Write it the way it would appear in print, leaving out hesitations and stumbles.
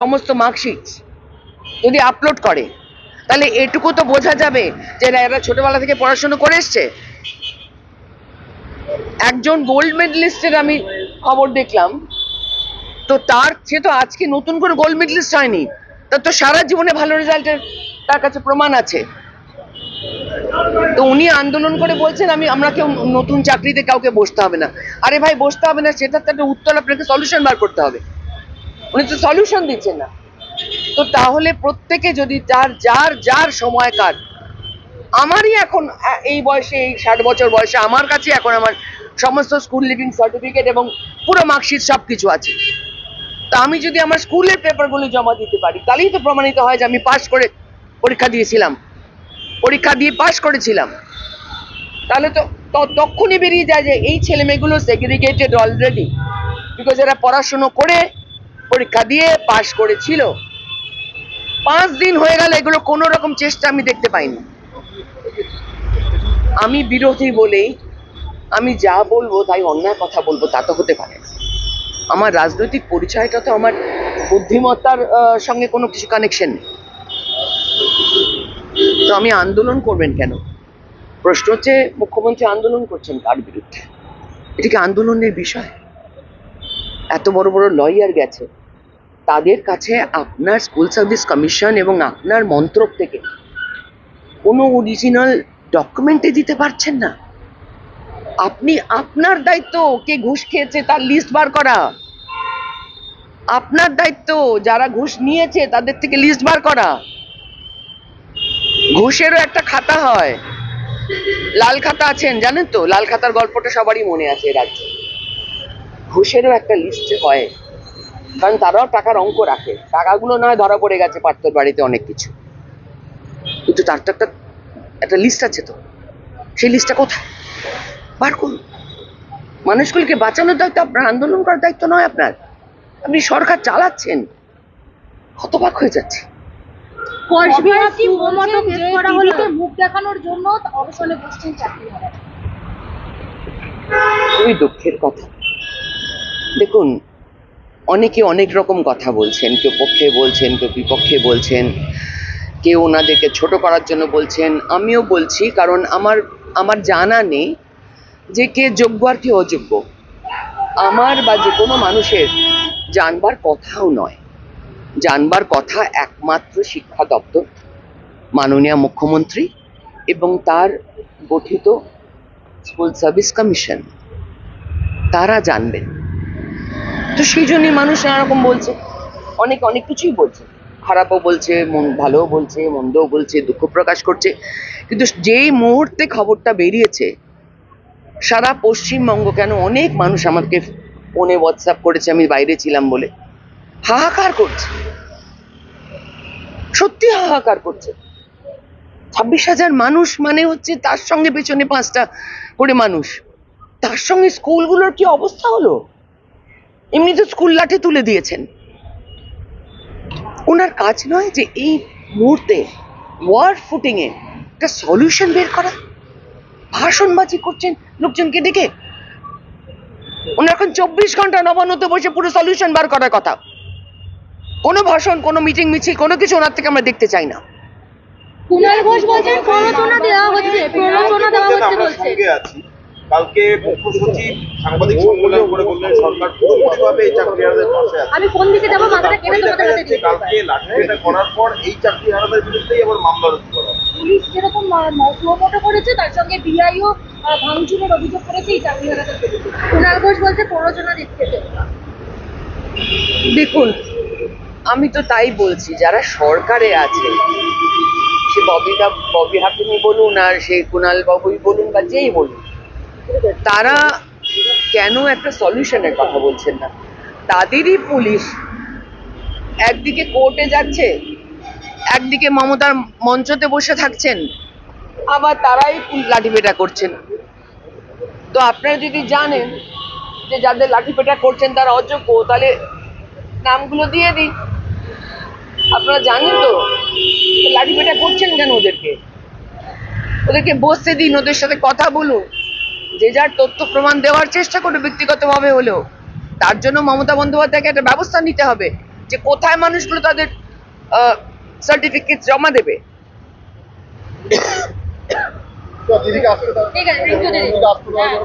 সমস্ত মার্কশিট যদি আপলোড করে তাহলে এটুকু তো বোঝা যাবে যে এরা ছোটবেলা থেকে পড়াশোনা করে এসছে। একজন গোল্ড মেডেলিস্টের আমি খবর দেখলাম, তো সে তো আজকে নতুন করে গোল্ড মেডেলিস্ট হয়নি, তার তো সারা জীবনে ভালো রেজাল্টের তার কাছে প্রমাণ আছে। তো উনি আন্দোলন করে বলছেন আমরা কেউ নতুন চাকরিতে কাউকে বসতে হবে না। আরে ভাই, বসতে হবে না, সেটার তো একটা উত্তর আপনাকে সলিউশন বার করতে হবে। উনি তো সলিউশন দিচ্ছেন না। তো তাহলে প্রত্যেকে যদি যার সময়কার, আমারই এখন এই বয়সে, এই 60 বছর বয়সে আমার কাছে এখন আমার সমস্ত স্কুল লিভিং সার্টিফিকেট এবং পুরো মার্কশিট সবকিছু আছে। তা আমি যদি আমার স্কুলের পেপারগুলো জমা দিতে পারি তাহলেই তো প্রমাণিত হয় যে আমি পাশ করে পরীক্ষা দিয়ে পাশ করেছিলাম। তাহলে তো তখনই বেরিয়ে যায় যে এই ছেলে মেয়েগুলো সেগ্রিগেটেড অলরেডি, বিকজ এরা পড়াশুনো করে পরীক্ষা দিয়ে পাশ করেছিল। 5 দিন হয়ে গেল, এগুলো কোনো রকম চেষ্টা আমি দেখতে পাইনি। আমি বিরোধী বলেই আমি যা বলবো তাই অন্যায় কথা বলবো, তা তো হতে পারে না। আমার রাজনৈতিক পরিচয়টা তো আমার বুদ্ধিমত্তার সঙ্গে কোনো কিছু কানেকশন নেই। তো আমি আন্দোলন করবেন কেন? প্রশ্ন হচ্ছে মুখ্যমন্ত্রী আন্দোলন করছেন কার বিরুদ্ধে? এটা কি আন্দোলনের বিষয়? এত বড় বড় লয়ার গেছে, তাদের কাছে আপনার স্কুল সার্ভিস কমিশন এবং আপনার মন্ত্রক থেকে কোনো অরিজিনাল ডকুমেন্টে দিতে পারছেন না। আপনার দায়িত্ব কে ঘুষ খেয়েছে তার লিস্ট বার করা, আপনার দায়িত্ব যারা ঘুষ নিয়েছে তাদের থেকে লিস্ট বার করা। ঘুষেরও একটা খাতা হয়, লাল খাতা আছেন জানেন তো, লাল খাতার গল্পটা সবারই মনে আছে রাজ্যে। ঘুষেরও একটা লিস্ট হয়, কারণ তারাও টাকার অঙ্ক রাখে। টাকাগুলো নয় ধরা পড়ে গেছে পার্থর বাড়িতে অনেক কিছু, কিন্তু তার তো একটা লিস্ট আছে। তো সেই লিস্টটা কোথায়? বার করুন। মানুষগুলিকে বাঁচানোর দায়িত্ব আপনার, আন্দোলন করার দায়িত্ব নয় আপনার। আপনি সরকার চালাচ্ছেন, হতবাক হয়ে যাচ্ছে। খুবই দুঃখের কথা। দেখুন, অনেকে অনেক রকম কথা বলছেন, কেউ পক্ষে বলছেন, কেউ বিপক্ষে বলছেন, কেউ ওনাদেরকে ছোট করার জন্য বলছেন। আমিও বলছি, কারণ আমার জানা নেই যে কে যোগ্য আর কে অযোগ্য। আমার বা যে কোনো মানুষের জানবার কথাও নয়। জানবার কথা একমাত্র শিক্ষা দপ্তর, মাননীয় মুখ্যমন্ত্রী এবং তার গঠিত স্কুল সার্ভিস কমিশন, তারা জানবেন। তো সেই জন্যই মানুষ নানারকম বলছে, অনেক কিছুই বলছে, খারাপও বলছে, ভালোও বলছে, মন্দও বলছে, দুঃখ প্রকাশ করছে। কিন্তু যেই মুহূর্তে খবরটা বেরিয়েছে, সারা পশ্চিমবঙ্গ, কেন অনেক মানুষ আমাকে ফোনে হোয়াটসঅ্যাপ করেছে, আমি বাইরে ছিলাম বলে, হাহাকার করছে, সত্যি হাহাকার করছে। 26,000 মানুষ মানে হচ্ছে তার সঙ্গে পেছনে 5টা করে মানুষ, তার সঙ্গে স্কুলগুলোর কি অবস্থা হলো। এমনি তো স্কুল লাঠি তুলে দিয়েছেন। ওনার কাজ নয় যে এই মুহূর্তে ওয়ার্ড ফুটিং এ একটা সলিউশন বের করা? ভাষণবাজি করছেন লোকজনকে ডেকে। ওনার এখন 24 ঘন্টা নবান্নতে বসে পুরো সলিউশন বার করার কথা। কোনো ভাষণ, কোনো মিটিং মিছিল, কোনো কিছু ওনার থেকে আমরা দেখতে চাই না। কুণাল ঘোষ বলছেন প্ররোচনা দেওয়া হচ্ছে বলছে। কালকে মুখ্য সচিব সাংবাদিক সম্মেলন করে বললেন সরকার পুরোপুরিভাবে এই চাকরিহারাদের পাশে আছে। আমি কোন দিকে যাব মাথাটা কেন তোমাদের হাতে দিতে? কালকে লাঠিপেটা করার পর এই চাকরিহারাদের বিরুদ্ধেই আবার মামলা রুজু করা। পুলিশ যেরকম প্রমোট করেছে, তার সঙ্গে বিআইও ভাঙচুরের অভিযোগ করেছে এই চাকরিহারাদের বিরুদ্ধে। কুণাল ঘোষ বলছে প্ররোচনা দিচ্ছে। দেখুন, আমি তো তাই বলছি, যারা সরকারে আছে, সে ববি হাকিমি বলুন আর সে কুণাল বাবুই বলুন বা যেই বলুন, তারা কেন একটা সলিউশনের কথা বলছেন না? তাদেরই পুলিশ একদিকে কোর্টে যাচ্ছে, একদিকে মমতার মঞ্চতে বসে থাকছেন, আবার তারাই লাঠিপেটা করছেন। তো আপনারা যদি জানেন যে যাদের লাঠিপেটা করছেন তারা অযোগ্য, তাহলে নামগুলো দিয়ে দিই। আপনারা জানেন তো লাঠিপেটা করছেন কেন ওদেরকে বসতে দিন, ওদের সাথে কথা বলুন, যে যার তথ্য প্রমাণ দেওয়ার চেষ্টা করবে ব্যক্তিগতভাবে হলেও। তার জন্য মমতা বন্দ্যোপাধ্যায়কে একটা ব্যবস্থা নিতে হবে। যে কোথায় মানুষগুলো তাদের সার্টিফিকেট জমা দেবে? ঠিক আছে, থ্যাংক ইউ দিদি। হ্যাঁ।